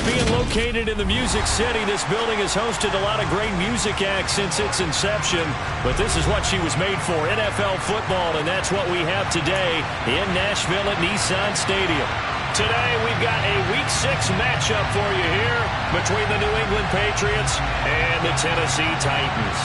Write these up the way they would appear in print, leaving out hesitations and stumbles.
Being located in the Music City, this building has hosted a lot of great music acts since its inception. But this is what she was made for, NFL football, and that's what we have today in Nashville at Nissan Stadium. Today, we've got a Week 6 matchup for you here between the New England Patriots and the Tennessee Titans.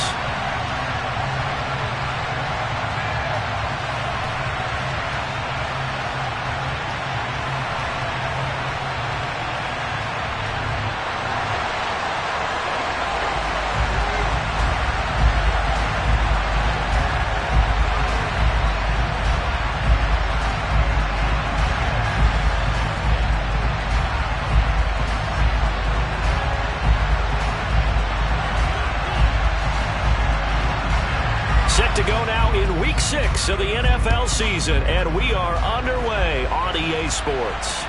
Set to go now in Week 6 of the NFL season, and we are underway on EA Sports.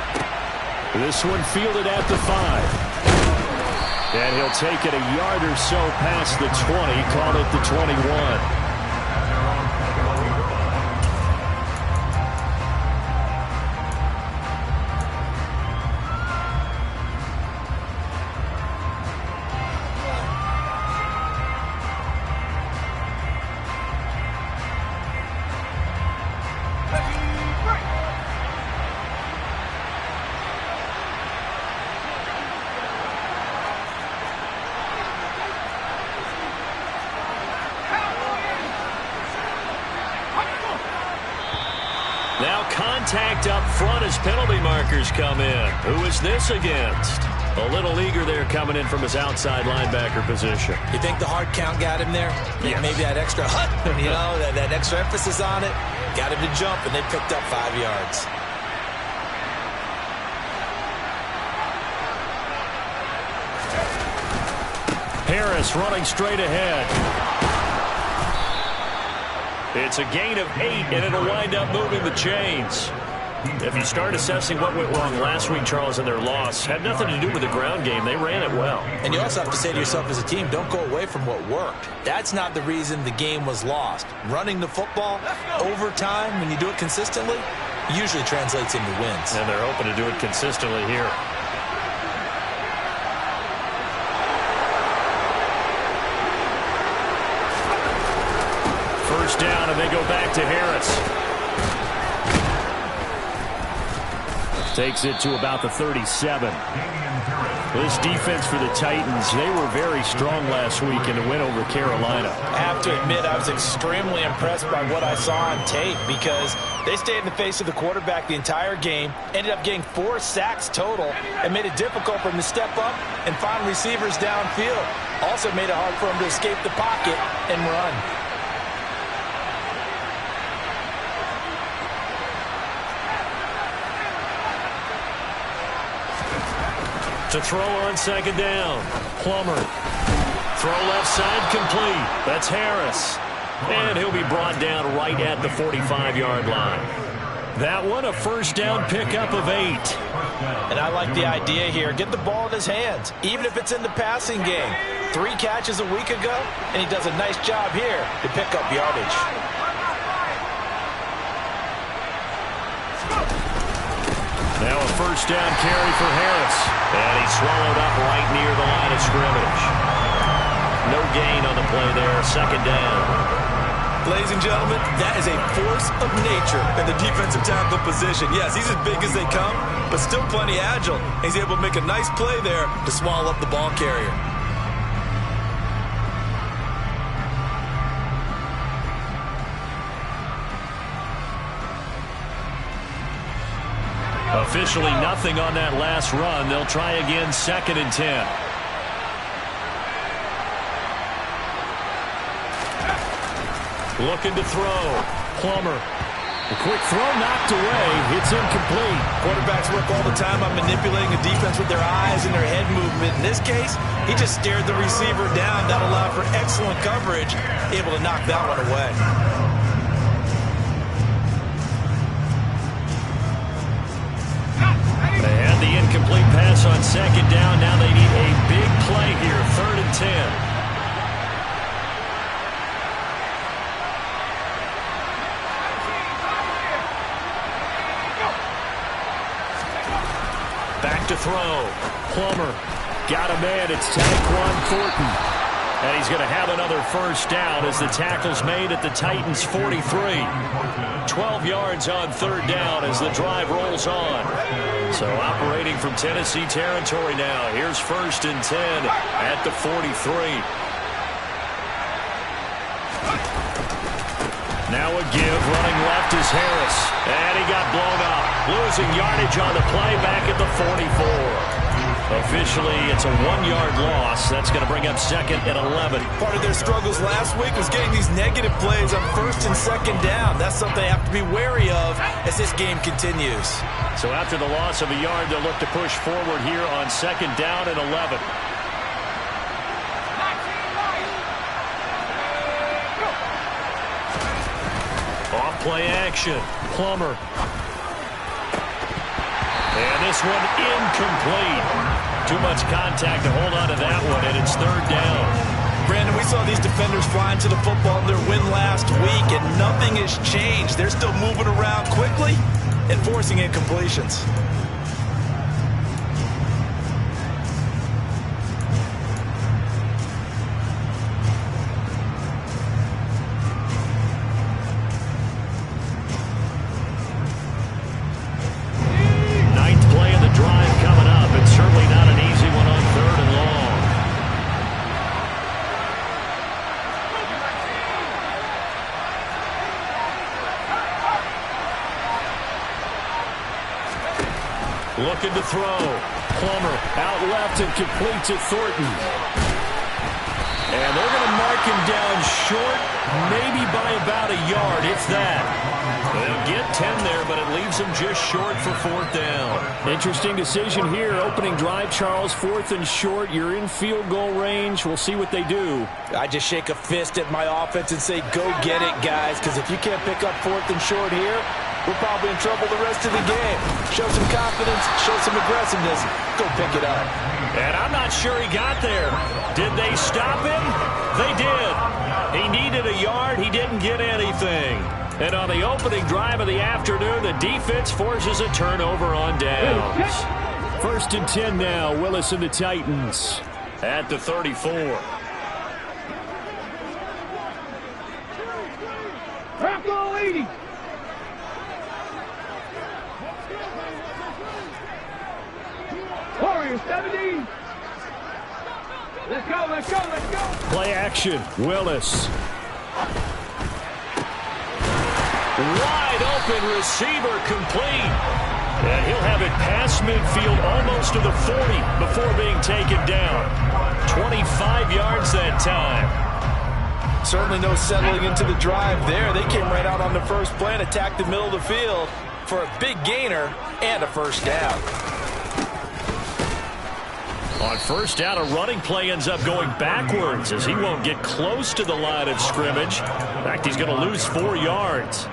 This one fielded at the 5. And he'll take it a yard or so past the 20, call it the 21. Now contact up front as penalty markers come in. Who is this against? A little eager there coming in from his outside linebacker position. You think the hard count got him there? Yes. Maybe that extra that extra emphasis on it. Got him to jump, and they picked up 5 yards. Harris running straight ahead. It's a gain of 8, and it'll wind up moving the chains. If you start assessing what went wrong last week, Charles, in their loss, had nothing to do with the ground game. They ran it well. And you also have to say to yourself as a team, don't go away from what worked. That's not the reason the game was lost. Running the football over time, when you do it consistently, usually translates into wins. And they're hoping to do it consistently here. First down, and they go back to Harris. Takes it to about the 37. This defense for the Titans, they were very strong last week in the win over Carolina. I have to admit, I was extremely impressed by what I saw on tape because they stayed in the face of the quarterback the entire game, ended up getting 4 sacks total, and made it difficult for him to step up and find receivers downfield. Also made it hard for him to escape the pocket and run. To throw on second down. Plummer. Throw left side complete. That's Harris. And he'll be brought down right at the 45-yard line. That one a first down pickup of 8. And I like the idea here. Get the ball in his hands, even if it's in the passing game. 3 catches a week ago, and he does a nice job here to pick up yardage. Now a first down carry for Harris. And he's swallowed up right near the line of scrimmage. No gain on the play there. Second down. Ladies and gentlemen, that is a force of nature in the defensive tackle position. Yes, he's as big as they come, but still plenty agile. He's able to make a nice play there to swallow up the ball carrier. Officially nothing on that last run. They'll try again, second and 10. Looking to throw. Plummer. A quick throw knocked away. It's incomplete. Quarterbacks work all the time on manipulating the defense with their eyes and their head movement. In this case, he just stared the receiver down. That allowed for excellent coverage, able to knock that one away. They had the incomplete pass on second down. Now they need a big play here. Third and 10. Back to throw. Plummer got a man. It's Tyquan Thornton. And he's going to have another first down as the tackle's made at the Titans' 43. 12 yards on third down as the drive rolls on. So operating from Tennessee territory now. Here's 1st and 10 at the 43. Now a give. Running left is Harris. And he got blown up. Losing yardage on the play back at the 44. Officially, it's a 1-yard loss. That's going to bring up 2nd and 11. Part of their struggles last week was getting these negative plays on 1st and 2nd down. That's something they have to be wary of as this game continues. So after the loss of a yard, they'll look to push forward here on 2nd down and 11. Off play action. Plummer. And this one incomplete. Too much contact to hold on to that one, and it's 3rd down. Brandon, we saw these defenders flying to the football in their win last week, and nothing has changed. They're still moving around quickly and forcing incompletions. Looking to throw. Plummer out left and complete to Thornton. And they're going to mark him down short, maybe by about a yard, if that. They'll get 10 there, but it leaves them just short for 4th down. Interesting decision here. Opening drive, Charles. 4th and short. You're in field goal range. We'll see what they do. I just shake a fist at my offense and say, go get it, guys, because if you can't pick up 4th and short here, we're probably in trouble the rest of the game. Show some confidence, show some aggressiveness, go pick it up. And I'm not sure he got there. Did they stop him? They did. He needed a yard. He didn't get anything. And on the opening drive of the afternoon, the defense forces a turnover on downs. 1st and 10 now. Willis and the Titans at the 34. Rocco 80. Warriors 70. Let's go, let's go, let's go. Play action. Willis. Wide open receiver complete. And he'll have it past midfield almost to the 40 before being taken down. 25 yards that time. Certainly no settling into the drive there. They came right out on the first play and attacked the middle of the field for a big gainer and a first down. On first down, a running play ends up going backwards as he won't get close to the line of scrimmage. In fact, he's going to lose 4 yards.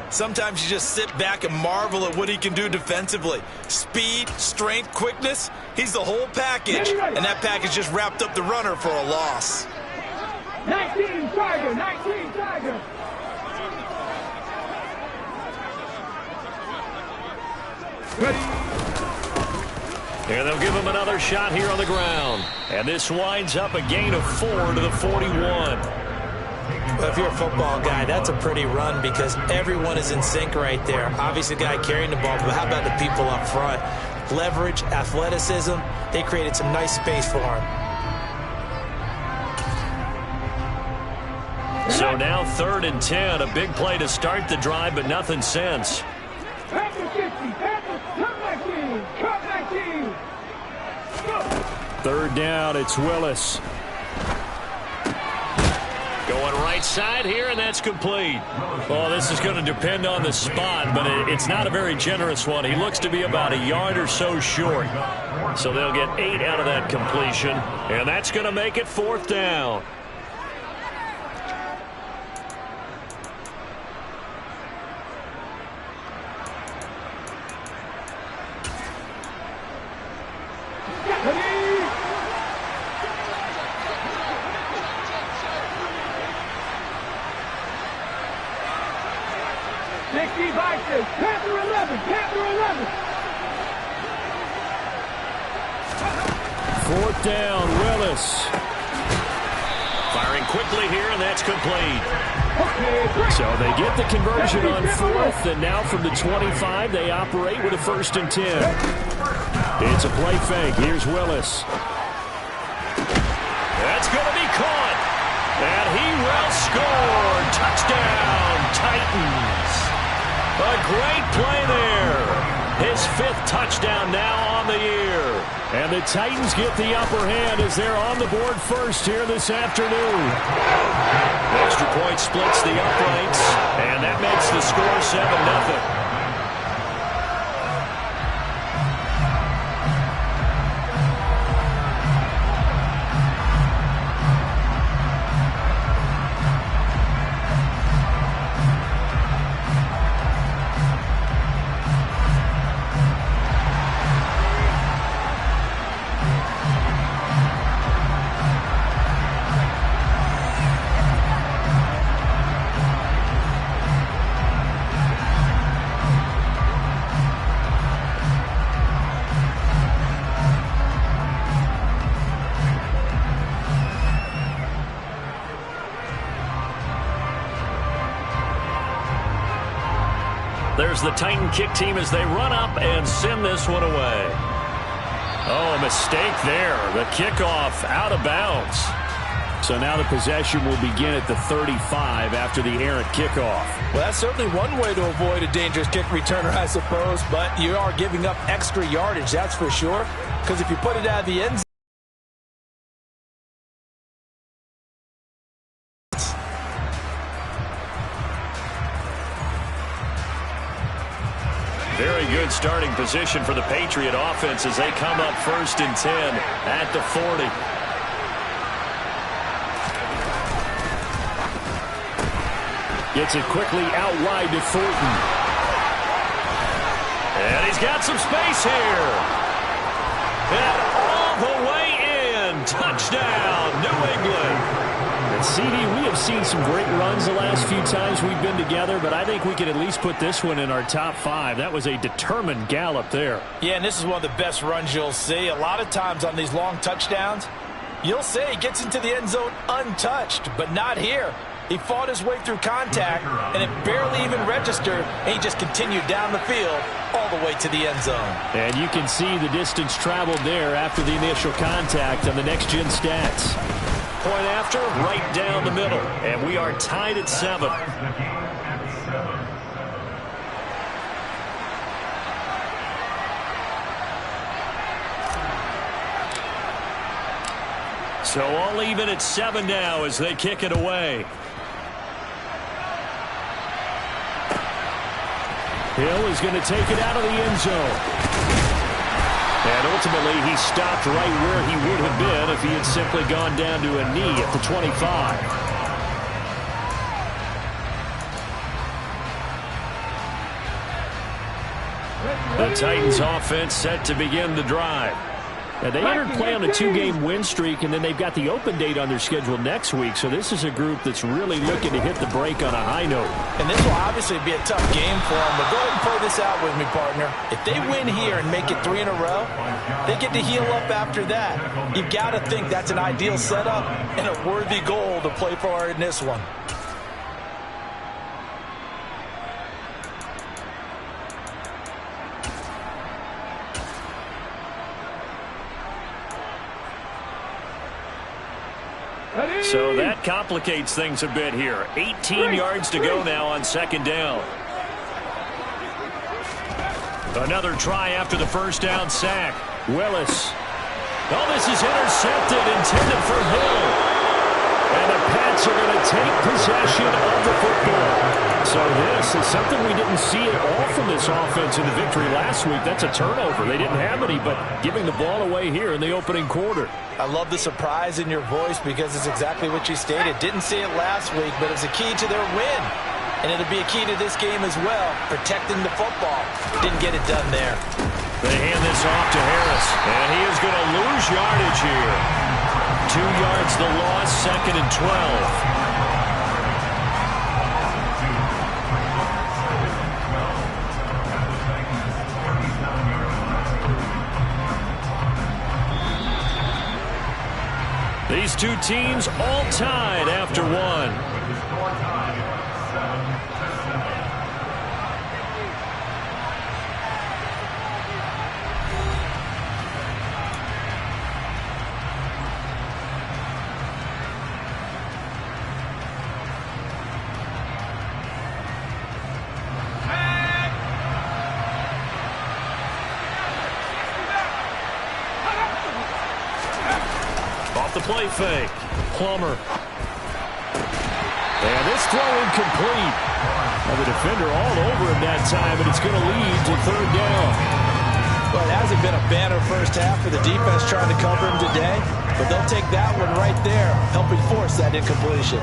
Sometimes you just sit back and marvel at what he can do defensively. Speed, strength, quickness, he's the whole package. And that package just wrapped up the runner for a loss. 19 Tiger, 19 Tiger. Ready. And they'll give him another shot here on the ground. And this winds up a gain of 4 to the 41. Well, if you're a football guy, that's a pretty run because everyone is in sync right there. Obviously, the guy carrying the ball, but how about the people up front? Leverage, athleticism, they created some nice space for him. So now 3rd and 10, a big play to start the drive, but nothing since. Packers 50, Packers, come back in, come back in. Go. 3rd down, it's Willis. Going right side here, and that's complete. Oh, this is going to depend on the spot, but it's not a very generous one. He looks to be about a yard or so short. So they'll get 8 out of that completion, and that's going to make it 4th down. Panther 11, Panther 11. 4th down, Willis. Firing quickly here, and that's complete. So they get the conversion on 4th, and now from the 25, they operate with a 1st and 10. It's a play fake. Here's Willis. That's going to be caught. And he will score. Touchdown, Titans. A great play there. His 5th touchdown now on the year. And the Titans get the upper hand as they're on the board first here this afternoon. Extra point splits the uprights, and that makes the score 7-0. There's the Titan kick team as they run up and send this one away. Oh, a mistake there. The kickoff out of bounds. So now the possession will begin at the 35 after the errant kickoff. Well, that's certainly one way to avoid a dangerous kick returner, I suppose, but you are giving up extra yardage, that's for sure, because if you put it out of the end zone, very good starting position for the Patriot offense as they come up 1st and 10 at the 40. Gets it quickly out wide to Thornton. And he's got some space here. And all the way in. Touchdown, New England. And CD, we have seen some great runs the last few times we've been together, but I think we could at least put this one in our top 5. That was a determined gallop there. Yeah, and this is one of the best runs you'll see. A lot of times on these long touchdowns, you'll say he gets into the end zone untouched, but not here. He fought his way through contact, and it barely even registered, and he just continued down the field all the way to the end zone. And you can see the distance traveled there after the initial contact on the next-gen stats. Point after, right down the middle, and we are tied at 7. So all even at 7 now as they kick it away. Hill is going to take it out of the end zone. And ultimately, he stopped right where he would have been if he had simply gone down to a knee at the 25. The Titans offense set to begin the drive. Now, they entered play on a 2-game win streak, and then they've got the open date on their schedule next week. So this is a group that's really looking to hit the break on a high note. And this will obviously be a tough game for them, but go ahead and play this out with me, partner. If they win here and make it 3 in a row, they get to heal up after that. You've got to think that's an ideal setup and a worthy goal to play for in this one. So that complicates things a bit here. 18 yards to go now on 2nd down. Another try after the 1st down sack. Willis. Oh, this is intercepted, intended for Hill. And the Pats are going to take possession of the football. So this is something we didn't see at all from this offense in the victory last week. That's a turnover. They didn't have any, but giving the ball away here in the opening quarter. I love the surprise in your voice because it's exactly what you stated. Didn't see it last week, but it's a key to their win. And it'll be a key to this game as well, protecting the football. Didn't get it done there. They hand this off to Harris, and he is going to lose yardage here. 2 yards the loss, 2nd and 12. These two teams all tied after one. The play fake. Plummer. And this throw incomplete. Now the defender all over him that time, and it's going to lead to third down. Well, it hasn't been a banner first half for the defense trying to cover him today, but they'll take that one right there, helping force that incompletion.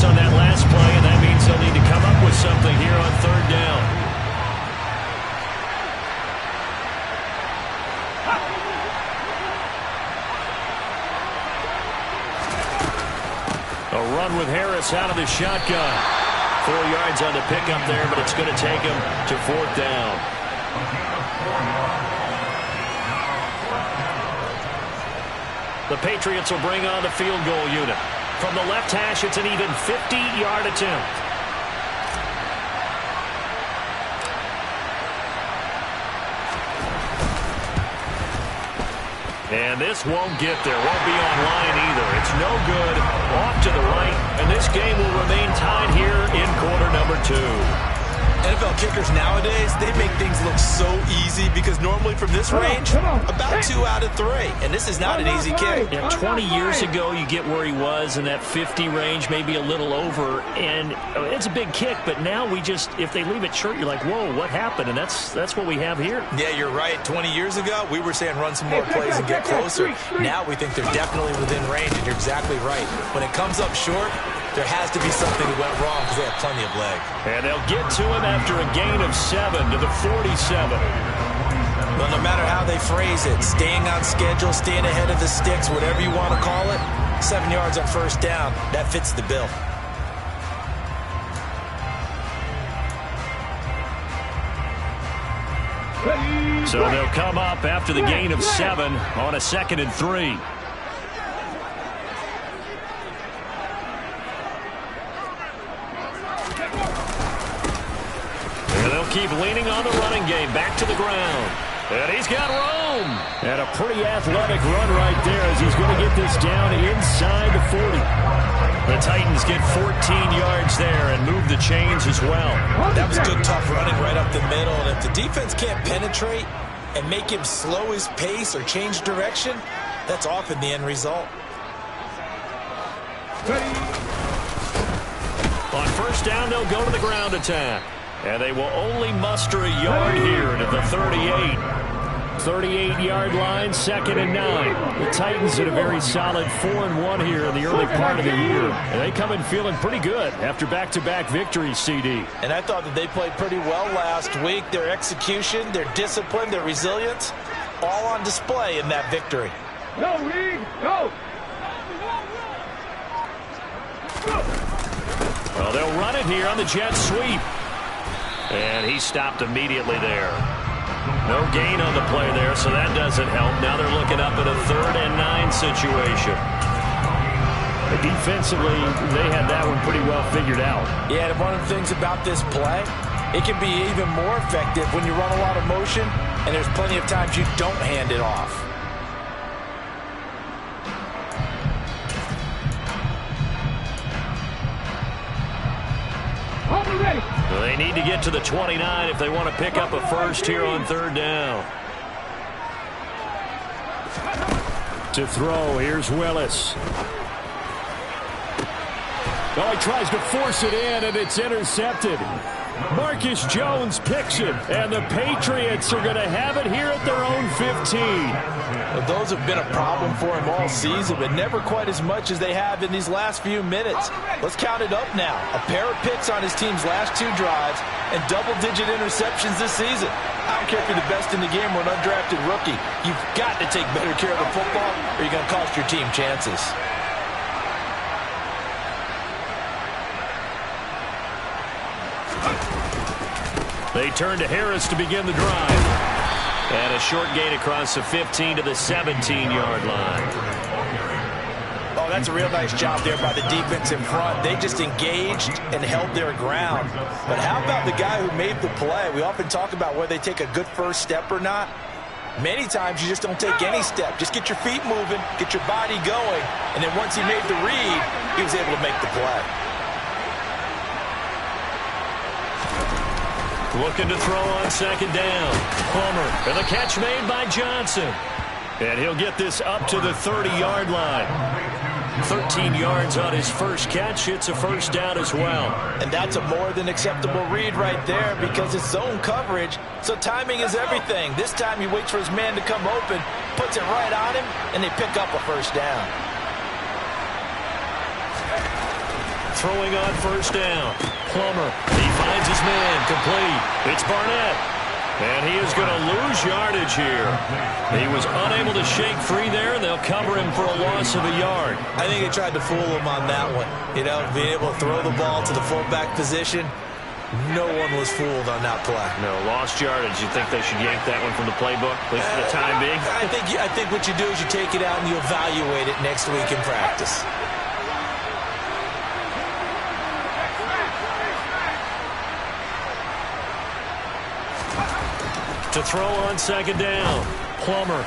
On that last play, and that means they'll need to come up with something here on third down. A run with Harris out of the shotgun. 4 yards on the pickup there, but it's going to take him to fourth down. The Patriots will bring on the field goal unit. From the left hash, it's an even 50-yard attempt. And this won't get there. Won't be online either. It's no good. Off to the right. And this game will remain tied here in quarter number 2. NFL kickers nowadays, they make things look so easy because normally from this range, about 2 out of 3. And this is not an easy kick. Yeah, 20 years ago, you get where he was in that 50 range, maybe a little over. And it's a big kick, but now we just, if they leave it short, you're like, whoa, what happened? And that's what we have here. Yeah, you're right. 20 years ago, we were saying run some more plays and get closer. Now we think they're definitely within range, and you're exactly right. When it comes up short, there has to be something that went wrong because they have plenty of leg. And they'll get to him after a gain of 7 to the 47. Well, no matter how they phrase it, staying on schedule, staying ahead of the sticks, whatever you want to call it, 7 yards on first down, that fits the bill. So they'll come up after the gain of 7 on a 2nd and 3. Keep leaning on the running game. Back to the ground. And he's got Rome. And a pretty athletic run right there as he's going to get this down inside the 40. The Titans get 14 yards there and move the chains as well. That was good, tough running right up the middle. And if the defense can't penetrate and make him slow his pace or change direction, that's often the end result. On first down, they'll go to the ground attack. And they will only muster a yard here to the 38. 38-yard line, 2nd and 9. The Titans at a very solid 4-1 here in the early part of the year. And they come in feeling pretty good after back-to-back victories, CD. And I thought that they played pretty well last week. Their execution, their discipline, their resilience, all on display in that victory. Go, Reed, go! Well, they'll run it here on the jet sweep. And he stopped immediately there. No gain on the play there, so that doesn't help. Now they're looking up at a 3rd and 9 situation. Defensively, they had that one pretty well figured out. Yeah, and one of the things about this play, it can be even more effective when you run a lot of motion, and there's plenty of times you don't hand it off. They need to get to the 29 if they want to pick up a first here on 3rd down. To throw, here's Willis. Oh, he tries to force it in, and it's intercepted. Marcus Jones picks it, and the Patriots are going to have it here at their own 15. Well, those have been a problem for him all season, but never quite as much as they have in these last few minutes. Let's count it up now. A pair of picks on his team's last 2 drives and double-digit interceptions this season. I don't care if you're the best in the game or an undrafted rookie. You've got to take better care of the football or you're going to cost your team chances. They turn to Harris to begin the drive. And a short gain across the 15 to the 17-yard line. Oh, that's a real nice job there by the defense in front. They just engaged and held their ground. But how about the guy who made the play? We often talk about whether they take a good first step or not. Many times you just don't take any step. Just get your feet moving, get your body going, and then once he made the read, he was able to make the play. Looking to throw on second down. Plummer, and the catch made by Johnson. And he'll get this up to the 30-yard line. 13 yards on his first catch. It's a first down as well. And that's a more than acceptable read right there because it's zone coverage, so timing is everything. This time he waits for his man to come open, puts it right on him, and they pick up a first down. Throwing on first down. Plummer, he finds his man, complete. It's Barnett. And he is going to lose yardage here. He was unable to shake free there, and they'll cover him for a loss of a yard. I think they tried to fool him on that one. You know, being able to throw the ball to the fullback position, no one was fooled on that play. No, lost yardage. You think they should yank that one from the playbook, at least for the time being? I think what you do is you take it out and you evaluate it next week in practice. To throw on second down. Plummer.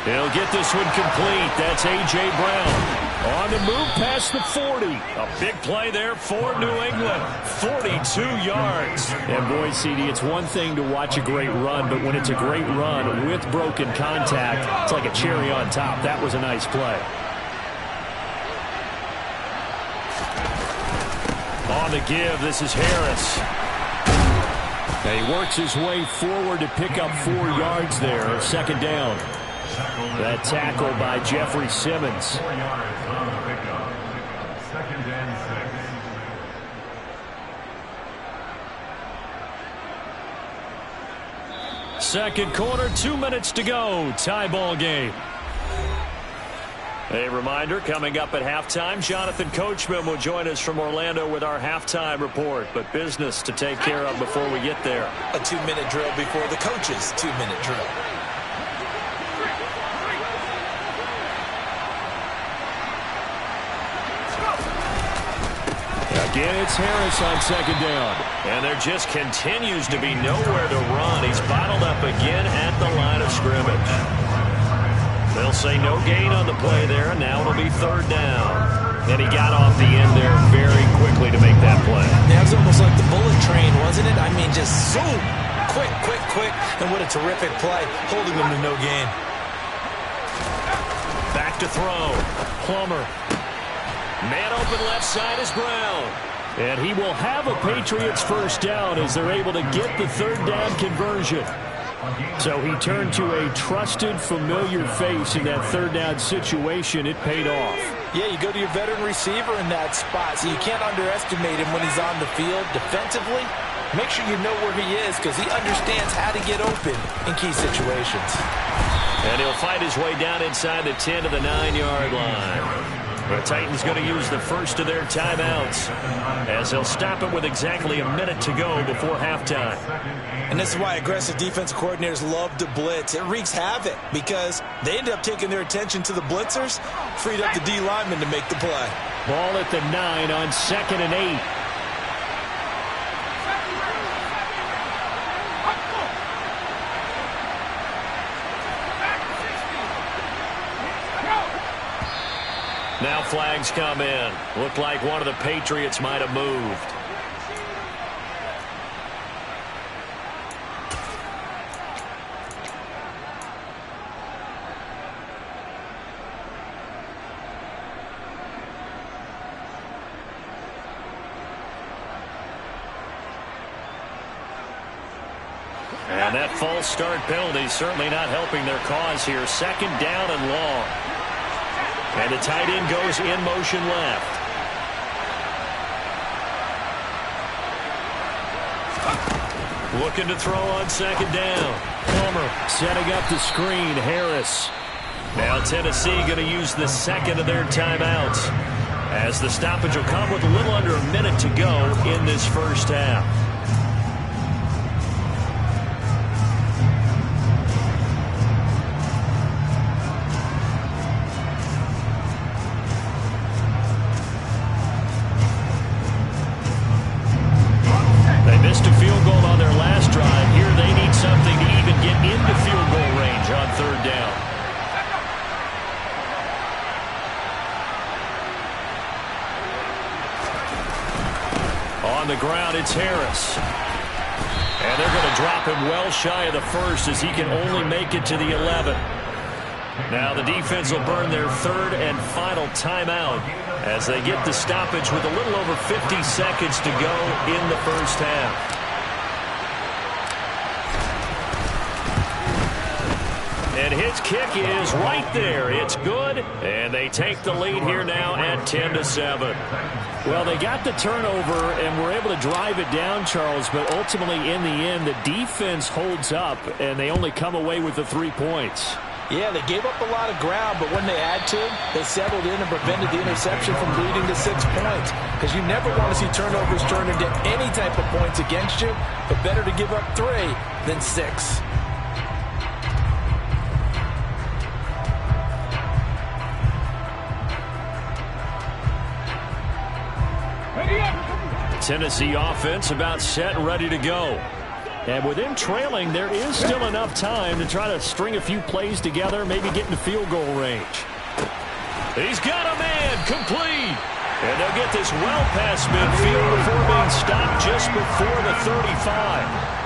He'll get this one complete. That's A.J. Brown. On the move past the 40. A big play there for New England. 42 yards. And boy, CD, it's one thing to watch a great run, but when it's a great run with broken contact, it's like a cherry on top. That was a nice play. On the give, this is Harris. And he works his way forward to pick up 4 yards there. Second down. That tackle by Jeffrey Simmons. Second quarter, 2 minutes to go. Tie ball game. A reminder, coming up at halftime, Jonathan Coachman will join us from Orlando with our halftime report. But business to take care of before we get there. A 2-minute drill before the coach's 2-minute drill. Again, it's Harris on second down. And there just continues to be nowhere to run. He's bottled up again at the line of scrimmage. They'll say no gain on the play there, and now it'll be third down. And he got off the end there very quickly to make that play. That was almost like the bullet train, wasn't it? I mean, just zoom. Quick, quick, quick. And what a terrific play, holding them to no gain. Back to throw. Plummer. Man open left side is Brown. And he will have a Patriots first down as they're able to get the third down conversion. So he turned to a trusted, familiar face in that third down situation. It paid off. Yeah, you go to your veteran receiver in that spot, so you can't underestimate him when he's on the field defensively. Make sure you know where he is because he understands how to get open in key situations. And he'll find his way down inside the 10 to the 9-yard line. The Titans going to use the first of their timeouts as they'll stop it with exactly a minute to go before halftime. And this is why aggressive defensive coordinators love to blitz. It wreaks havoc because they end up taking their attention to the blitzers, freed up the D lineman to make the play. Ball at the 9 on 2nd and 8. Now flags come in. Looked like one of the Patriots might have moved. And that false start penalty certainly not helping their cause here. Second down and long. And the tight end goes in motion left. Looking to throw on second down. Plummer setting up the screen. Harris. Now Tennessee going to use the second of their timeouts as the stoppage will come with a little under a minute to go in this first half. third down. On the ground, it's Harris. And they're going to drop him well shy of the first as he can only make it to the 11. Now the defense will burn their third and final timeout as they get the stoppage with a little over 50 seconds to go in the first half. And his kick is right there. It's good, and they take the lead here now at 10-7. Well, they got the turnover and were able to drive it down, Charles, but ultimately in the end, the defense holds up, and they only come away with the 3 points. Yeah, they gave up a lot of ground, but when they had to, they settled in and prevented the interception from leading to 6 points. Because you never want to see turnovers turn into any type of points against you, but better to give up 3 than 6. Tennessee offense about set and ready to go. And with them trailing, there is still enough time to try to string a few plays together, maybe get into field goal range. He's got a man, complete. And they'll get this well past midfield before being stopped just before the 35.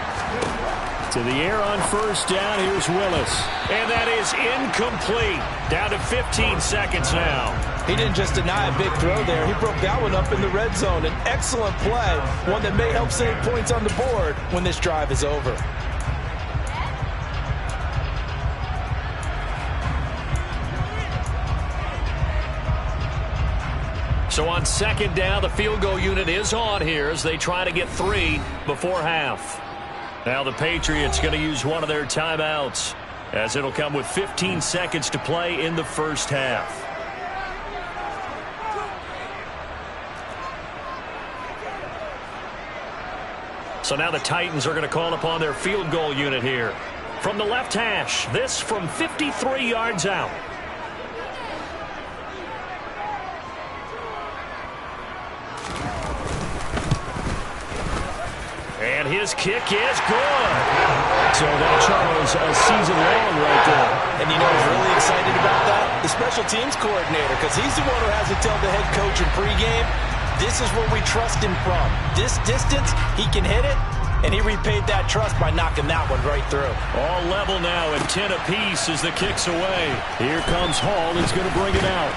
To the air on first down, here's Willis. And that is incomplete. Down to 15 seconds now. He didn't just deny a big throw there. He broke that one up in the red zone. An excellent play, one that may help save points on the board when this drive is over. So on second down, the field goal unit is on here as they try to get 3 before half. Now the Patriots going to use one of their timeouts as it'll come with 15 seconds to play in the first half. So now the Titans are going to call upon their field goal unit here. From the left hash, this from 53 yards out. And his kick is good. So that, Charles, a season long right there. And you know who's really excited about that? The special teams coordinator, because he's the one who has to tell the head coach in pregame, this is where we trust him from. This distance, he can hit it, and he repaid that trust by knocking that one right through. All level now at 10 apiece as the kick's away. Here comes Hall. He's going to bring it out.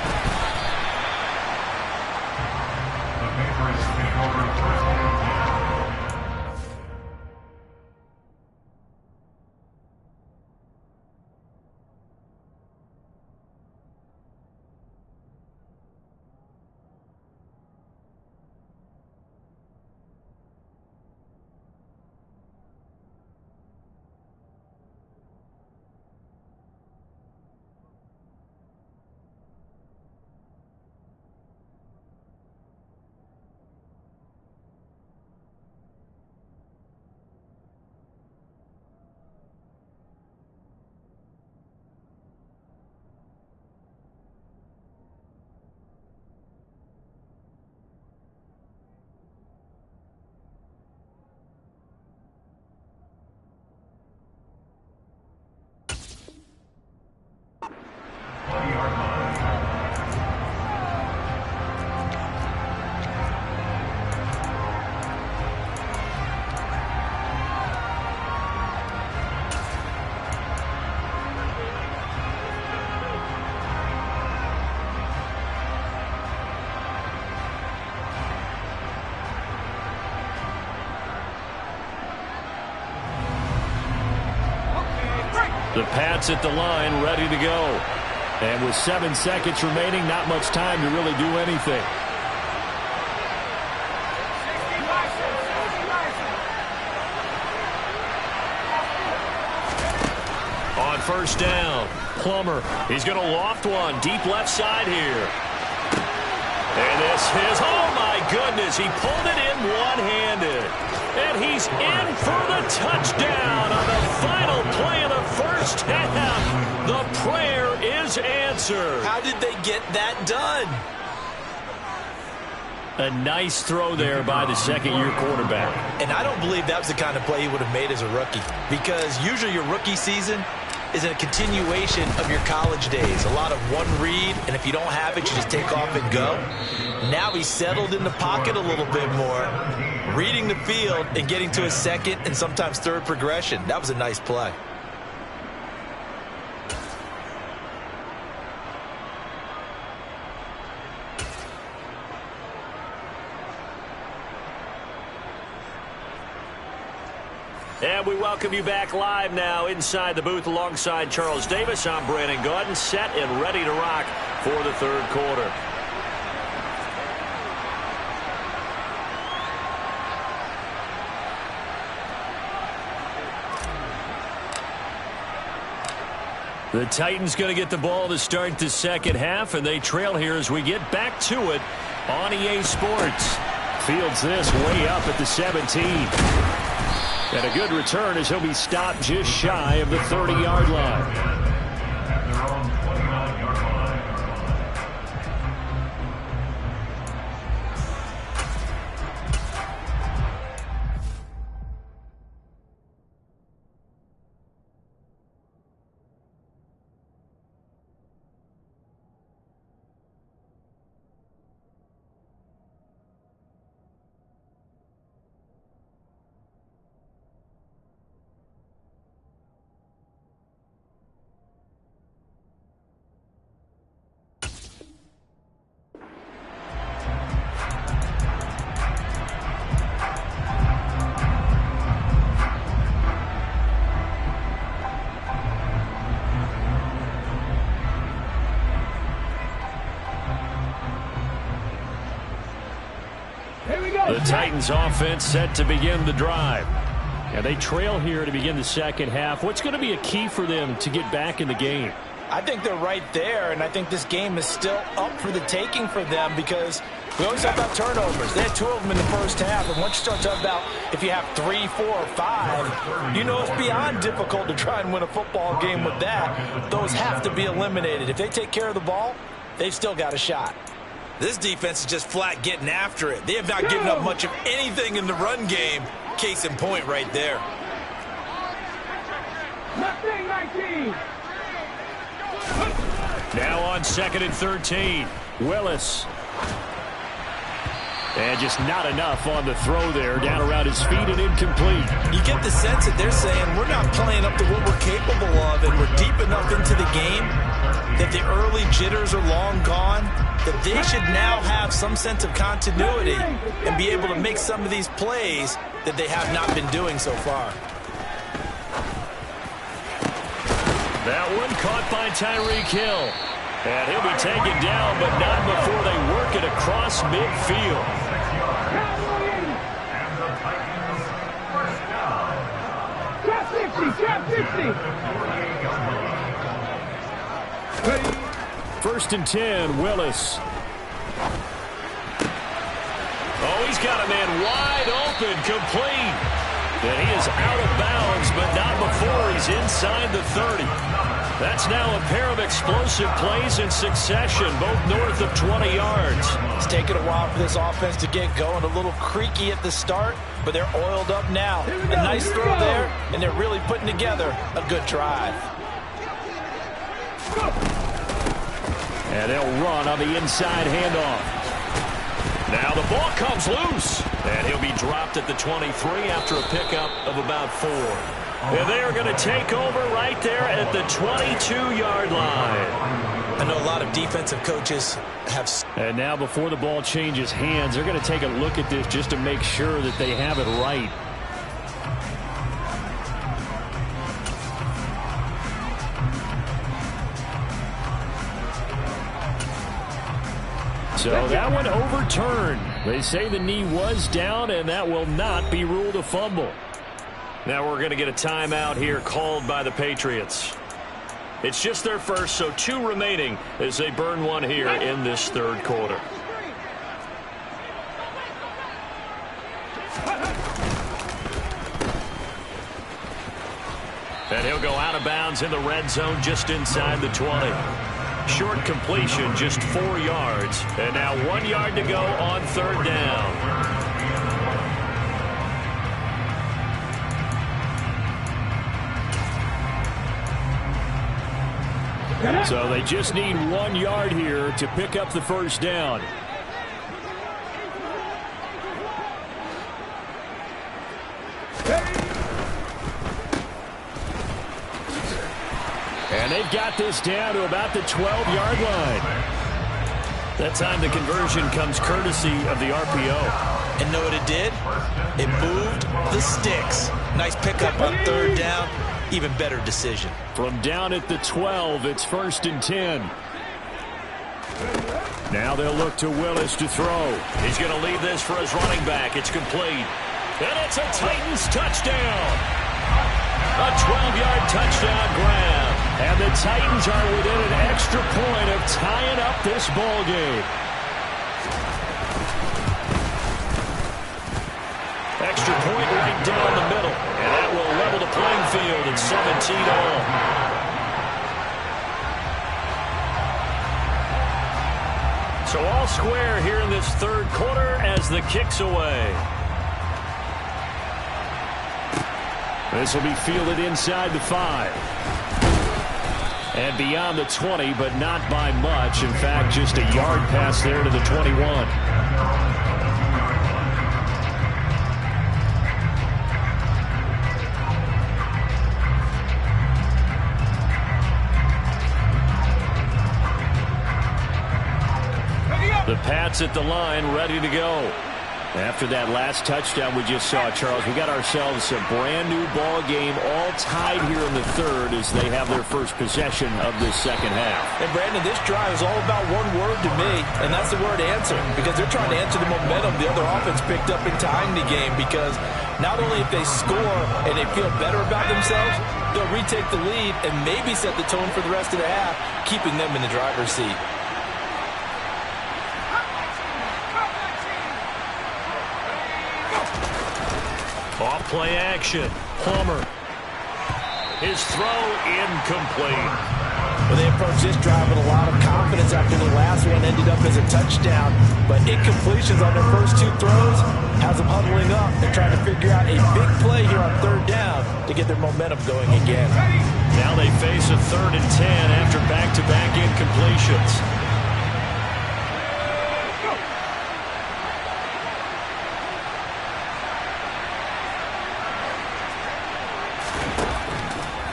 The Pats at the line, ready to go. And with 7 seconds remaining, not much time to really do anything. On first down, Plummer. He's going to loft one deep left side here. And this is, oh my goodness, he pulled it in one-handed. And he's in for the touchdown on the final play of the first half. The prayer is answered. How did they get that done? A nice throw there by the second-year quarterback. And I don't believe that was the kind of play he would have made as a rookie. Because usually your rookie season, is a continuation of your college days. A lot of one read, and if you don't have it, you just take off and go. Now he's settled in the pocket a little bit more, reading the field and getting to a second and sometimes third progression. That was a nice play. And we welcome you back live now inside the booth alongside Charles Davis. I'm Brandon Gaudin, set and ready to rock for the third quarter. The Titans going to get the ball to start the second half, and they trail here as we get back to it on EA Sports. Fields this way up at the 17. And a good return as he'll be stopped just shy of the 30-yard line. The Titans offense set to begin the drive. And they trail here to begin the second half. What's going to be a key for them to get back in the game? I think they're right there, and I think this game is still up for the taking for them because we always talk about turnovers. They had 2 of them in the first half, and once you start talking about if you have 3, 4, or 5, you know it's beyond difficult to try and win a football game with that. Those have to be eliminated. If they take care of the ball, they've still got a shot. This defense is just flat getting after it. They have not given up much of anything in the run game. Case in point right there. Now on 2nd and 13. Willis. And just not enough on the throw there. Down around his feet and incomplete. You get the sense that they're saying we're not playing up to what we're capable of, and we're deep enough into the game that the early jitters are long gone, that they should now have some sense of continuity and be able to make some of these plays that they have not been doing so far. That one caught by Tyreek Hill. And he'll be taken down, but not before they work it across midfield. First and 10, Willis. Oh, he's got a man wide open, complete. And he is out of bounds, but not before he's inside the 30. That's now a pair of explosive plays in succession, both north of 20 yards. It's taken a while for this offense to get going. A little creaky at the start, but they're oiled up now. A nice throw there, and they're really putting together a good drive. And they'll run on the inside handoff. Now the ball comes loose, and he'll be dropped at the 23 after a pickup of about 4. And they are going to take over right there at the 22-yard line. I know a lot of defensive coaches have... And now before the ball changes hands, they're going to take a look at this just to make sure that they have it right. So that one overturned. They say the knee was down, and that will not be ruled a fumble. Now we're going to get a timeout here called by the Patriots. It's just their first, so 2 remaining as they burn one here in this third quarter. And he'll go out of bounds in the red zone just inside the 20. Short completion, just 4 yards. And now 1 yard to go on third down. So they just need 1 yard here to pick up the first down. And they've got this down to about the 12-yard line. That time the conversion comes courtesy of the RPO. And know what it did? It moved the sticks. Nice pickup on 3rd down. Even better decision. From down at the 12, it's 1st and 10. Now they'll look to Willis to throw. He's going to leave this for his running back. It's complete. And it's a Titans touchdown. A 12-yard touchdown grab. And the Titans are within an extra point of tying up this ball game. Extra point right down the middle. And that will level the playing field at 17 all. So all square here in this 3rd quarter as the kick's away. This will be fielded inside the 5. And beyond the 20, but not by much. In fact, just a yard pass there to the 21. The Pats at the line, ready to go. After that last touchdown we just saw, Charles, we got ourselves a brand-new ball game, all tied here in the 3rd as they have their first possession of this 2nd half. And, Brandon, this drive is all about one word to me, and that's the word answer, because they're trying to answer the momentum the other offense picked up in tying the game, because not only if they score and they feel better about themselves, they'll retake the lead and maybe set the tone for the rest of the half, keeping them in the driver's seat. Off play action. Plummer. His throw incomplete. Well, they approached this drive with a lot of confidence after the last one ended up as a touchdown. But incompletions on their first 2 throws has them huddling up and trying to figure out a big play here on 3rd down to get their momentum going again. Now they face a 3rd and 10 after back-to-back incompletions.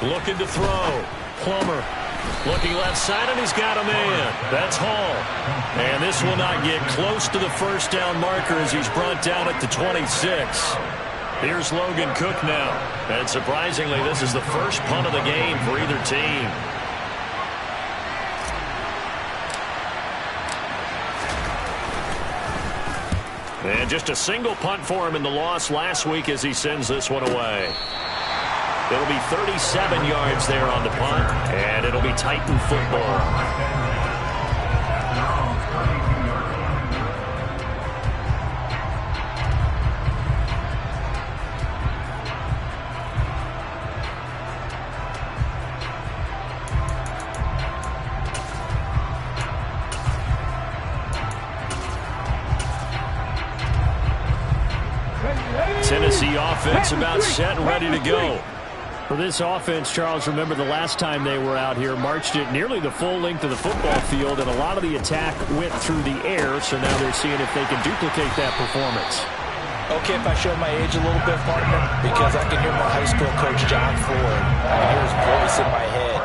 Looking to throw. Plummer looking left side, and he's got a man. That's Hall. And this will not get close to the first down marker as he's brought down at the 26. Here's Logan Cook now. And surprisingly, this is the first punt of the game for either team. And just a single punt for him in the loss last week as he sends this one away. It'll be 37 yards there on the punt, and it'll be Titan football. Tennessee offense about set and ready to go. For this offense, Charles, remember the last time they were out here, marched it nearly the full length of the football field, and a lot of the attack went through the air, so now they're seeing if they can duplicate that performance. Okay, if I show my age a little bit, partner, because I can hear my high school coach, John Ford. I can hear his voice in my head.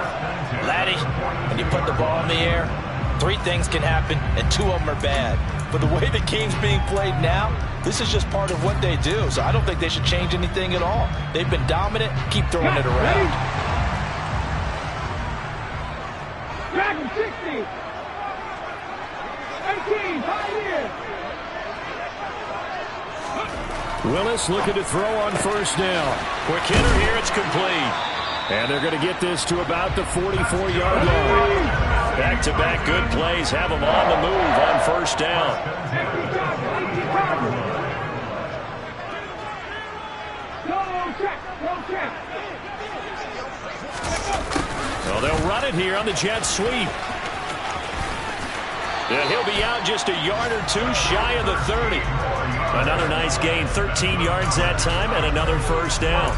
Laddie, when you put the ball in the air, 3 things can happen, and 2 of them are bad. But the way the game's being played now, this is just part of what they do. So I don't think they should change anything at all. They've been dominant. Keep throwing it around. Dragon 60. 18, 5 here. Willis looking to throw on first down. Quick hitter here, it's complete. And they're going to get this to about the 44-yard line. Back-to-back good plays have them on the move on first down. Well, they'll run it here on the jet sweep. And he'll be out just a yard or 2 shy of the 30. Another nice gain, 13 yards that time, and another first down.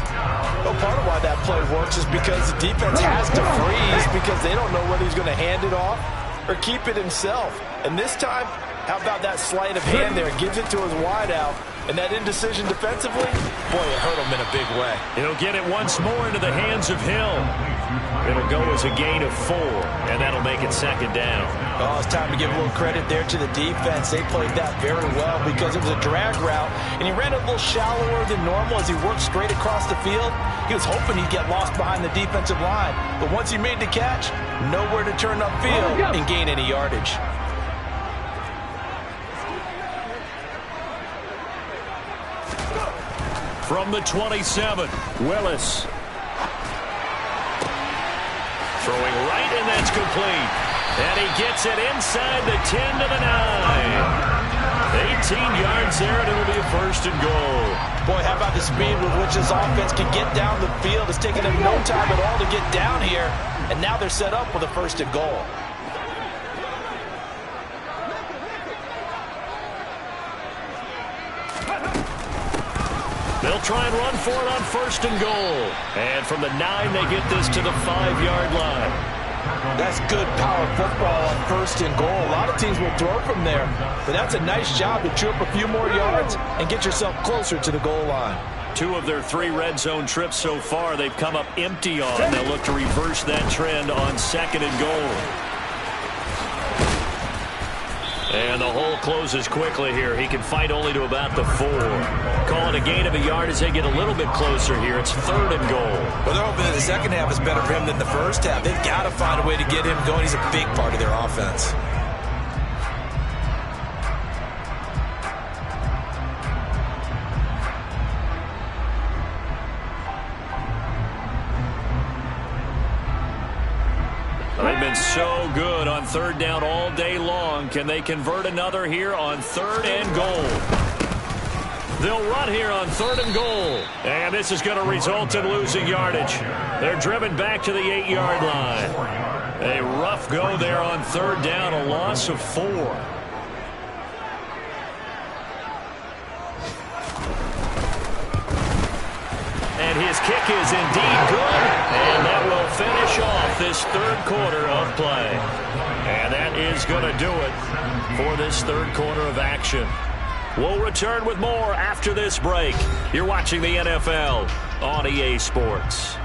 Well, part of why that play works is because the defense has to freeze because they don't know whether he's going to hand it off or keep it himself. And this time, how about that sleight of hand there? Gives it to his wideout. And that indecision defensively, boy, it hurt him in a big way. He'll get it once more into the hands of Hill. It'll go as a gain of 4, and that'll make it second down. Oh, it's time to give a little credit there to the defense. They played that very well because it was a drag route, and he ran a little shallower than normal as he worked straight across the field. He was hoping he'd get lost behind the defensive line, but once he made the catch, nowhere to turn upfield and gain any yardage. From the 27, Willis. Throwing right, and that's complete. And he gets it inside the 10 to the 9. 18 yards there, and it'll be a first and goal. Boy, how about the speed with which this offense can get down the field? It's taken them no time at all to get down here, and now they're set up with a first and goal. They'll try and run for it on first and goal. And from the 9, they get this to the 5-yard line. That's good power football on first and goal. A lot of teams will throw from there, but that's a nice job to chew up a few more yards and get yourself closer to the goal line. 2 of their 3 red zone trips so far, they've come up empty on. They'll look to reverse that trend on second and goal. And the hole closes quickly here. He can fight only to about the 4. Call it a gain of a yard as they get a little bit closer here. It's third and goal. Well, they're hoping that the second half is better for him than the first half. They've got to find a way to get him going. He's a big part of their offense. They've been so good on third down all day long. Can they convert another here on third and goal? They'll run here on third and goal. And this is going to result in losing yardage. They're driven back to the 8-yard line. A rough go there on third down, a loss of 4. And his kick is indeed good, and that will finish off this third quarter of play. And that is going to do it for this third quarter of action. We'll return with more after this break. You're watching the NFL on EA Sports.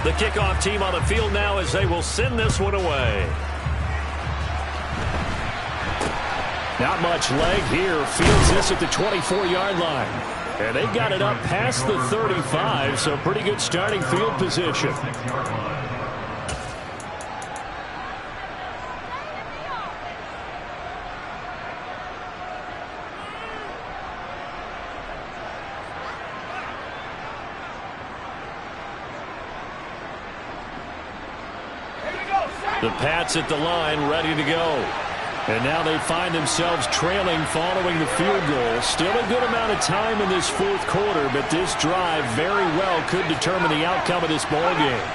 The kickoff team on the field now as they will send this one away. Not much leg here. Fields this at the 24-yard line. And they've got it up past the 35, so pretty good starting field position. The Pats at the line, ready to go. And now they find themselves trailing following the field goal. Still a good amount of time in this fourth quarter, but this drive very well could determine the outcome of this ball game.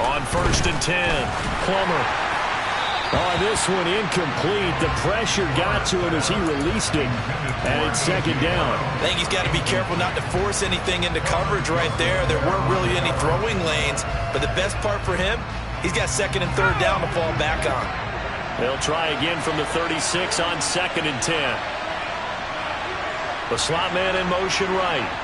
On first and 10, Plummer. Oh, this one incomplete. The pressure got to him as he released it. And it's second down. I think he's got to be careful not to force anything into coverage right there. There weren't really any throwing lanes. But the best part for him, he's got second and third down to fall back on. They'll try again from the 36 on second and 10. The slot man in motion right.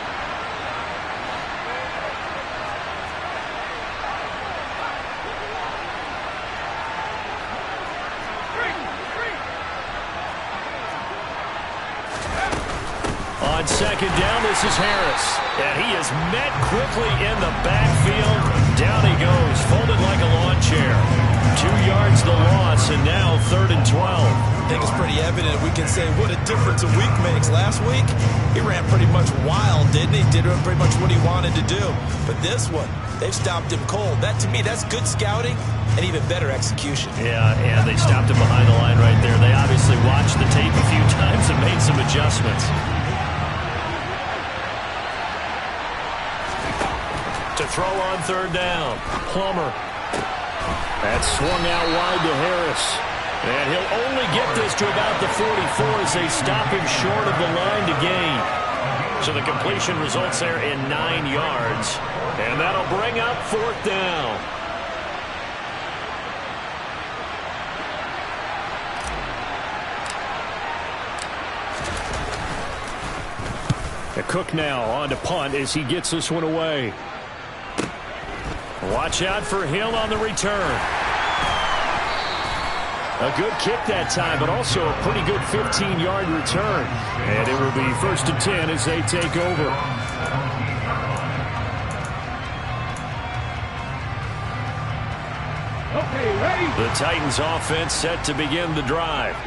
On On second down, this is Harris. And he is met quickly in the backfield. Down he goes, folded like a lawn chair. 2 yards the loss, and now 3rd and 12. I think it's pretty evident. We can say what a difference a week makes. Last week, he ran pretty much wild, didn't he? Did pretty much what he wanted to do. But this one, they've stopped him cold. That, to me, that's good scouting and even better execution. Yeah, and they stopped him behind the line right there. They obviously watched the tape a few times and made some adjustments. To throw on 3rd down, Plummer. That's swung out wide to Harris. And he'll only get this to about the 44 as they stop him short of the line to gain. So the completion results there in 9 yards. And that'll bring up 4th down. Cook now on to punt as he gets this one away. Watch out for Hill on the return. A good kick that time, but also a pretty good 15-yard return. And it will be 1st and 10 as they take over. Okay, ready? The Titans offense set to begin the drive.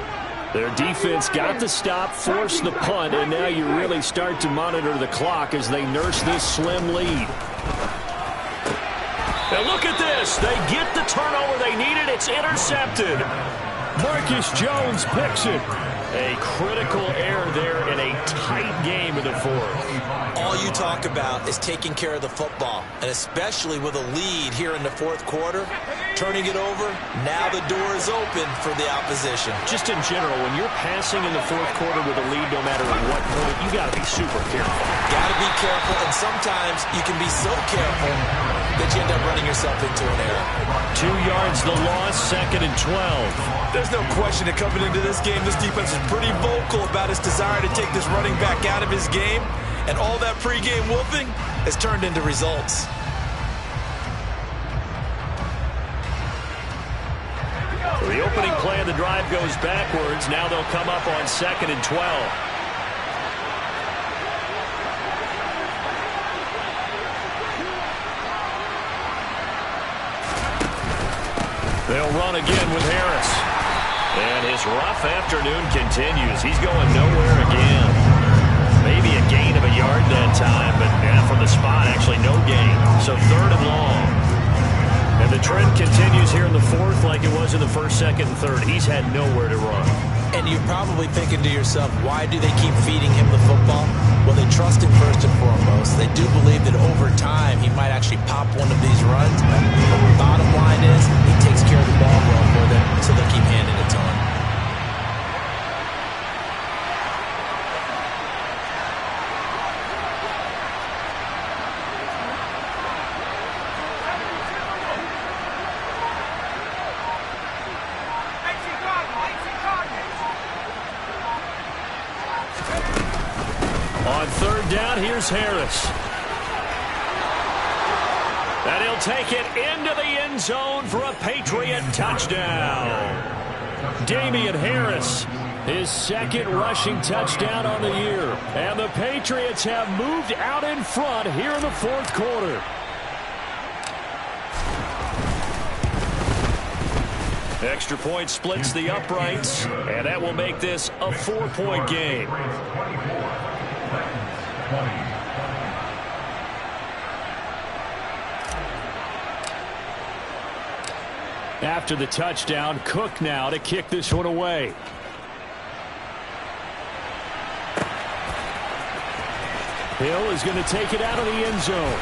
Their defense got the stop, forced the punt, and now you really start to monitor the clock as they nurse this slim lead. And look at this. They get the turnover they needed. It's intercepted. Marcus Jones picks it. A critical error there in a tight game in the 4th. All you talk about is taking care of the football, and especially with a lead here in the 4th quarter, turning it over, now the door is open for the opposition. Just in general, when you're passing in the 4th quarter with a lead, no matter at what point, you got to be super careful. Got to be careful, and sometimes you can be so careful that you end up running yourself into an error. 2 yards the loss, 2nd and 12. There's no question that coming into this game, this defense is pretty vocal about its desire to take this running back out of his game, and all that pregame wolfing has turned into results. So the opening play of the drive goes backwards. Now they'll come up on 2nd and 12. They'll run again with Harris. And his rough afternoon continues. He's going nowhere again. Maybe a gain of a yard that time, but from the spot, actually no gain. So 3rd and long. And the trend continues here in the 4th like it was in the 1st, 2nd, and 3rd. He's had nowhere to run. And you're probably thinking to yourself, why do they keep feeding him the football? Well, they trust him first and foremost. They do believe that over time he might actually pop one of these runs. But the bottom line is he takes care of the ball well for them, so they'll keep handing it to him. On 3rd down, here's Harris. And he'll take it into the end zone for a Patriot touchdown. Damian Harris, his 2nd rushing touchdown on the year. And the Patriots have moved out in front here in the 4th quarter. Extra point splits the uprights, and that will make this a 4-point game. After the touchdown, Cook now to kick this one away. Hill is going to take it out of the end zone.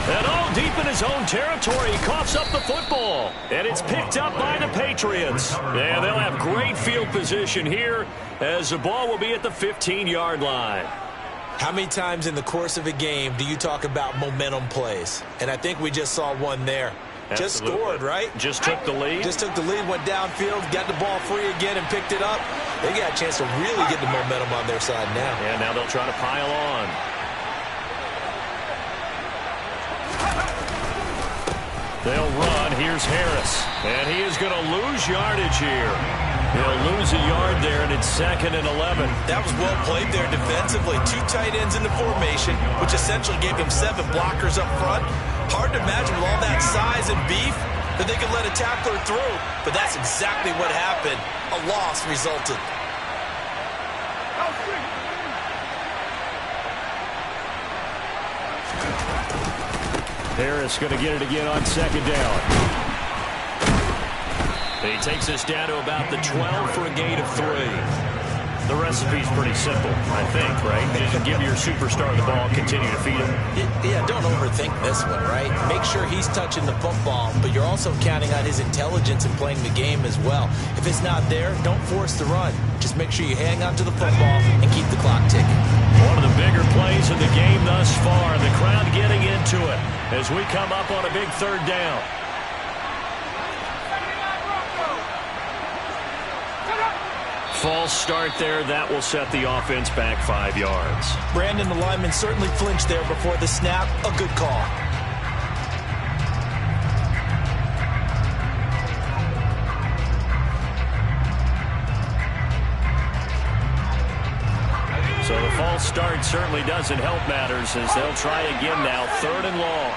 And all deep in his own territory, he coughs up the football. And it's picked up by the Patriots. And they'll have great field position here as the ball will be at the 15-yard line. How many times in the course of a game do you talk about momentum plays? And I think we just saw one there. Absolutely. Just scored, right? Just took the lead. Just took the lead, went downfield, got the ball free again and picked it up. They got a chance to really get the momentum on their side now. And now they'll try to pile on. They'll run. Here's Harris. And he is going to lose yardage here. He'll lose a yard there, and it's 2nd and 11. That was well played there defensively. 2 tight ends in the formation, which essentially gave him 7 blockers up front. Hard to imagine with all that size and beef that they could let a tackler through. But that's exactly what happened. A loss resulted. Harris going to get it again on 2nd down. He takes us down to about the 12 for a gain of 3. The recipe's pretty simple, I think, right? Just give your superstar the ball, continue to feed him. Yeah, don't overthink this one, right? Make sure he's touching the football, but you're also counting on his intelligence in playing the game as well. If it's not there, don't force the run. Just make sure you hang on to the football and keep the clock ticking. One of the bigger plays in the game thus far. The crowd getting into it as we come up on a big 3rd down. False start there. That will set the offense back 5 yards. Brandon, the lineman certainly flinched there before the snap. A good call. So the false start certainly doesn't help matters as they'll try again now. 3rd and long.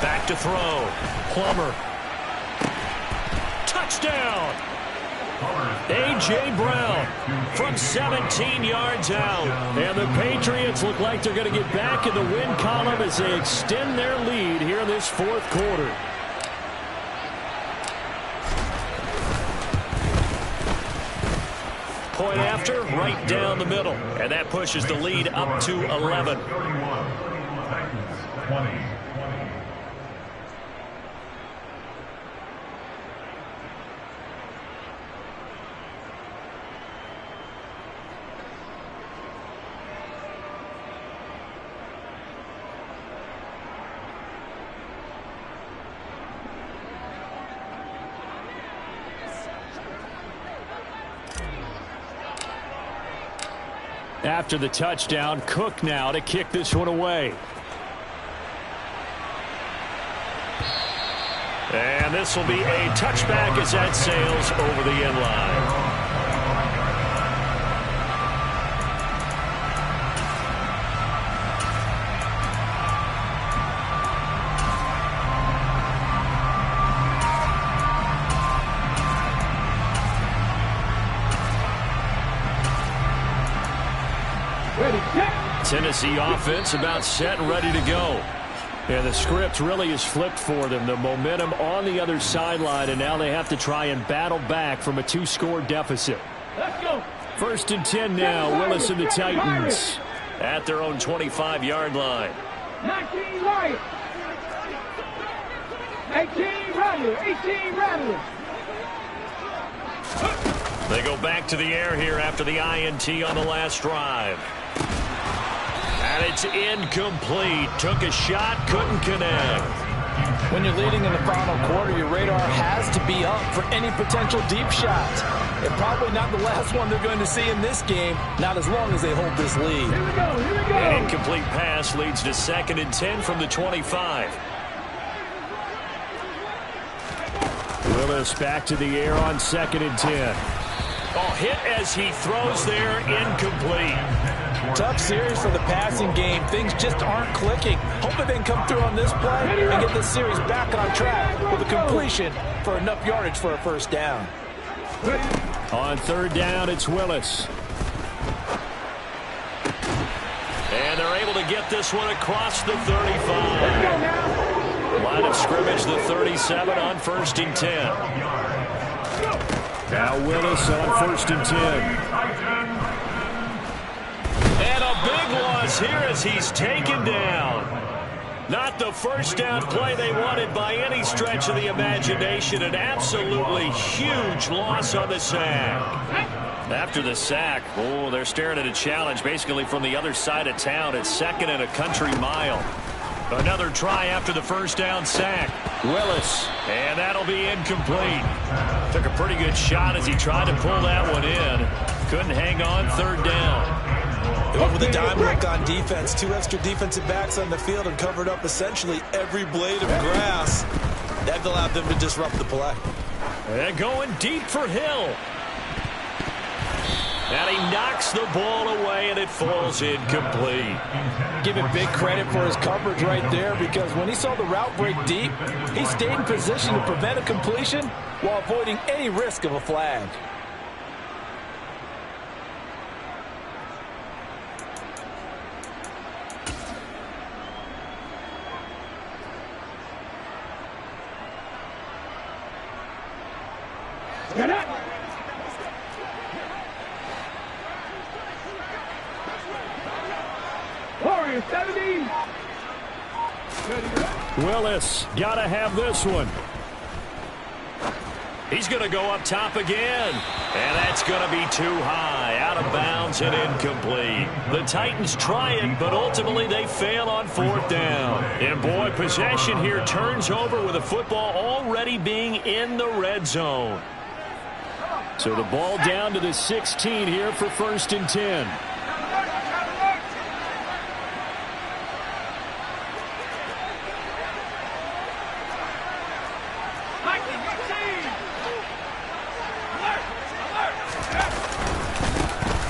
Back to throw. Plummer. Touchdown! A.J. Brown from 17 yards out. And the Patriots look like they're going to get back in the win column as they extend their lead here in this 4th quarter. Point after, right down the middle. And that pushes the lead up to 11. After the touchdown, Cook now to kick this one away. And this will be a touchback as that sails over the end line. Tennessee offense about set and ready to go. And the script really is flipped for them. The momentum on the other sideline, and now they have to try and battle back from a 2-score deficit. Let's go. 1st and 10 now. Willis and the Titans at their own 25-yard line. 19 Lions. 18 Rattler. 18 Rattler. They go back to the air here after the INT on the last drive. And it's incomplete. Took a shot, couldn't connect. When you're leading in the final quarter, your radar has to be up for any potential deep shots. And probably not the last one they're going to see in this game, not as long as they hold this lead. Here we go, here we go. An incomplete pass leads to 2nd and 10 from the 25. Willis back to the air on 2nd and 10. Oh, hit as he throws there, incomplete. Tough series for the passing game. Things just aren't clicking. Hoping they can come through on this play and get this series back on track with a completion for enough yardage for a 1st down. On 3rd down, it's Willis. And they're able to get this one across the 35. Line of scrimmage, the 37 on 1st and 10. Now Willis on 1st and 10. And a big loss here as he's taken down. Not the 1st down play they wanted by any stretch of the imagination. An absolutely huge loss on the sack. After the sack, oh, they're staring at a challenge basically from the other side of town. It's 2nd and a country mile. Another try after the 1st down sack. Willis, and that'll be incomplete. Took a pretty good shot as he tried to pull that one in. Couldn't hang on 3rd down. They went with a dime look on defense. 2 extra defensive backs on the field and covered up essentially every blade of grass. That allowed them to disrupt the play. And going deep for Hill. And he knocks the ball away, and it falls incomplete. Give him big credit for his coverage right there, because when he saw the route break deep, he stayed in position to prevent a completion while avoiding any risk of a flag. Get up! Warrior 70. Willis got to have this one. He's going to go up top again. And that's going to be too high. Out of bounds and incomplete. The Titans try it, but ultimately they fail on 4th down. And boy, possession here turns over with the football already being in the red zone. So the ball down to the 16 here for 1st and 10.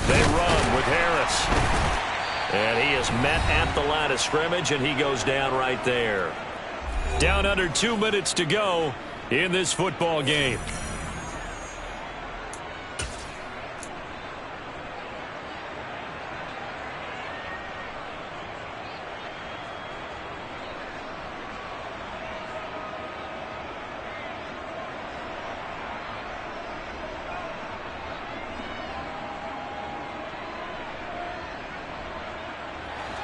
They run with Harris. And he is met at the line of scrimmage, and he goes down right there. Down under 2 minutes to go in this football game.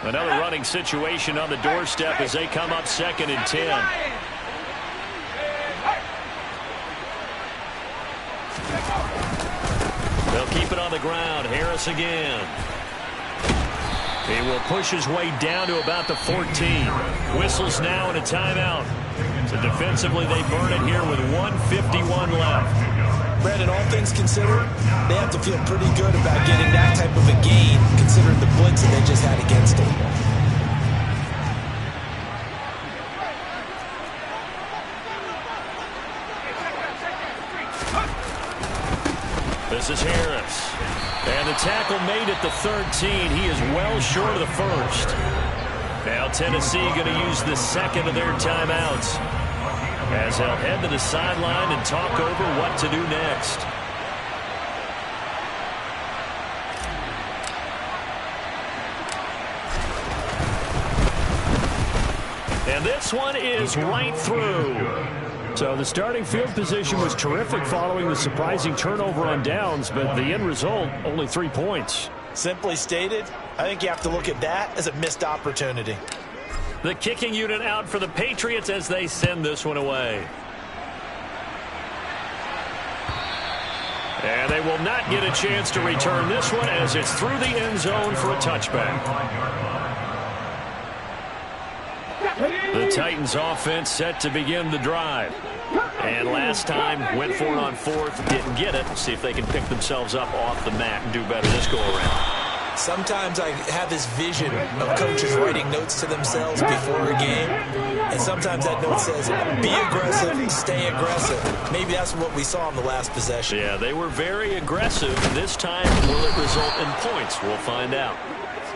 Another running situation on the doorstep as they come up 2nd and 10. They'll keep it on the ground. Harris again. He will push his way down to about the 14. Whistles now and a timeout. So defensively they burn it here with 1:51 left. Brandon, all things considered, they have to feel pretty good about getting that type of a gain, considering the blitz that they just had against them. This is Harris. And the tackle made at the 13. He is well short of the first. Now Tennessee going to use the 2nd of their timeouts, as they'll head to the sideline and talk over what to do next. And this one is right through. So the starting field position was terrific following the surprising turnover on downs, but the end result, only 3 points. Simply stated, I think you have to look at that as a missed opportunity. The kicking unit out for the Patriots as they send this one away. And they will not get a chance to return this one as it's through the end zone for a touchback. The Titans offense set to begin the drive. And last time went for it on 4th, didn't get it. We'll see if they can pick themselves up off the mat and do better this go around. Sometimes I have this vision of coaches writing notes to themselves before a game, and sometimes that note says, be aggressive, stay aggressive. Maybe that's what we saw in the last possession. Yeah, they were very aggressive. This time, will it result in points? We'll find out.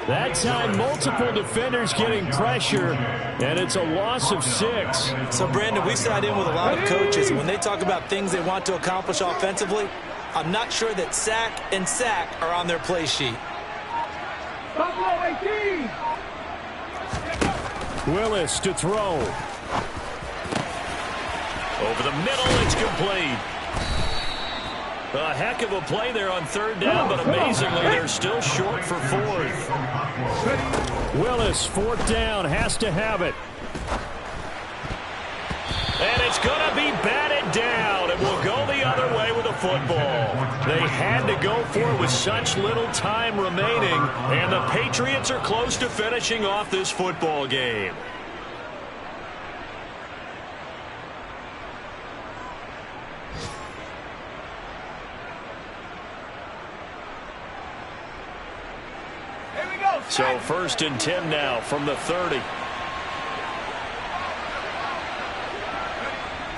That time, multiple defenders getting pressure, and it's a loss of 6. So, Brandon, we've sat in with a lot of coaches, and when they talk about things they want to accomplish offensively, I'm not sure that sack and sack are on their play sheet. Willis to throw. Over the middle, it's complete. A heck of a play there on 3rd down, but amazingly, they're still short for 4th. Willis, 4th down, has to have it. And it's going to be batted down. It will go the other way with the football. They had to go for it with such little time remaining, and the Patriots are close to finishing off this football game. So 1st and 10 now from the 30.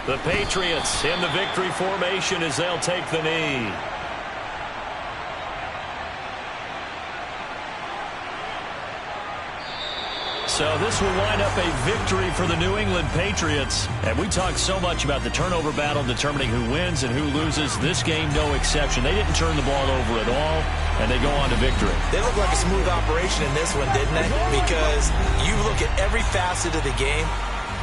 The Patriots in the victory formation as they'll take the knee. So this will wind up a victory for the New England Patriots. And we talked so much about the turnover battle determining who wins and who loses. This game, no exception. They didn't turn the ball over at all, and they go on to victory. They look like a smooth operation in this one, didn't they? Because you look at every facet of the game,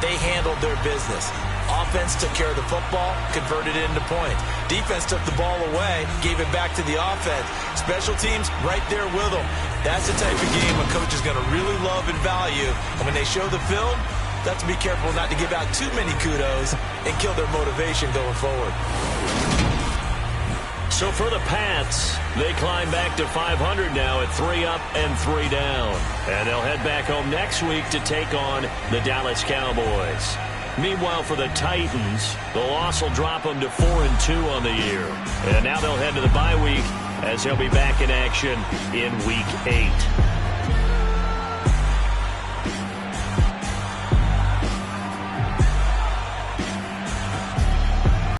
they handled their business. Offense took care of the football, converted it into points. Defense took the ball away, gave it back to the offense. Special teams right there with them. That's the type of game a coach is going to really love and value. And when they show the film, they have to be careful not to give out too many kudos and kill their motivation going forward. So for the Pats, they climb back to 500 now at 3 up and 3 down. And they'll head back home next week to take on the Dallas Cowboys. Meanwhile, for the Titans, the loss will drop them to 4-2 on the year. And now they'll head to the bye week as they'll be back in action in Week 8.